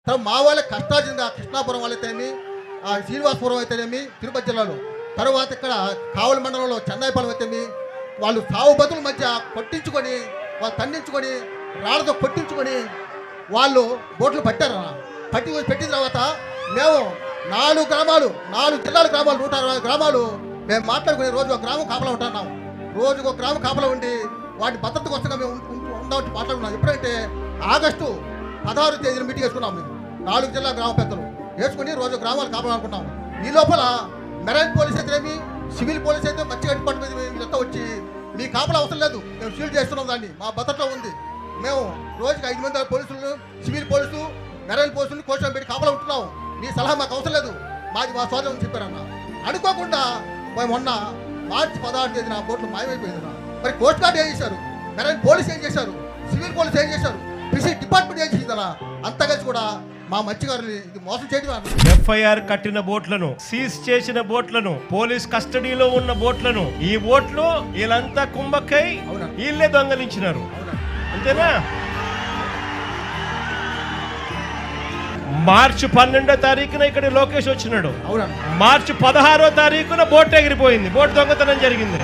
మా వాళ్ళ కష్టార్జితంగా కృష్ణాపురం వాళ్ళైతేనేమి శ్రీనివాసపురం అయితేనేమి తిరుపతి జిల్లాలో, తర్వాత ఇక్కడ కావలి మండలంలో చెన్నైపాలెం అయితేనేమి వాళ్ళు సావు బతుల మధ్య కొట్టించుకొని వాళ్ళు తండించుకొని రాళ్ళతో కొట్టించుకొని వాళ్ళు బోట్లు పట్టారన్న. పెట్టిన తర్వాత మేము 4 గ్రామాలు 4 జిల్లాల గ్రామాలు 160 గ్రామాలు మేము మాట్లాడుకుని రోజు ఒక గ్రామం కాపలా ఉంటున్నాం. రోజుకు ఒక గ్రామం కాపలా ఉండి వాటి భద్రత కోసం మేము ఉండవచ్చు మాట్లాడుకున్నాం. ఎప్పుడంటే ఆగస్టు 16వ తేదీన మీటింగ్ వేసుకున్నాం. మేము 4 జిల్లా గ్రామ పెద్దలు వేసుకుని రోజు గ్రామాలు కాపాడాలనుకున్నాం. ఈ లోపల మెరైన్ పోలీస్ అయితేనేమి సివిల్ పోలీస్ అయితే మంచిగా డిపార్ట్మెంట్ వీళ్ళంతా వచ్చి మీ కాపలా అవసరం లేదు, మేము షీల్డ్ చేస్తున్నాం, దాన్ని మా భద్రతలో ఉంది, మేము రోజుకి 5 మంది పోలీసులు సివిల్ పోలీసు మెరైన్ పోలీసులు కోర్టు పెట్టి కాపలా ఉంటున్నాం, మీ సలహా మాకు అవసరం లేదు, మాది మా సోదరం చెప్పారన్న. అనుకోకుండా మొన్న మార్చి 16వ తేదీన ఆ బోట్లు మాయమైపోయిందన్న. మరి కోస్ట్ గార్డ్ ఏం చేశారు, మెరైన్ పోలీస్ ఏం చేశారు, సివిల్ పోలీస్ ఏం చేశారు, ఫిషింగ్ డిపార్ట్మెంట్ ఏం చేసిందన్న. అంతా కలిసి కూడా మా మత్స్యకారులు ఇది మోసం చేయడం. ఎఫ్ఐఆర్ కట్టిన బోట్లను, సీజ్ చేసిన బోట్లను, పోలీస్ కస్టడీలో ఉన్న బోట్లను, ఈ బోట్లు వీళ్ళంతా కుంభక్కై వీళ్ళే దొంగలించినారు. అంతేనా? మార్చి 12వ తారీఖున ఇక్కడ లోకేష్ వచ్చినాడు. మార్చి 16వ తారీఖున బోట్ ఎగిరిపోయింది, బోట్ దొంగతనం జరిగింది.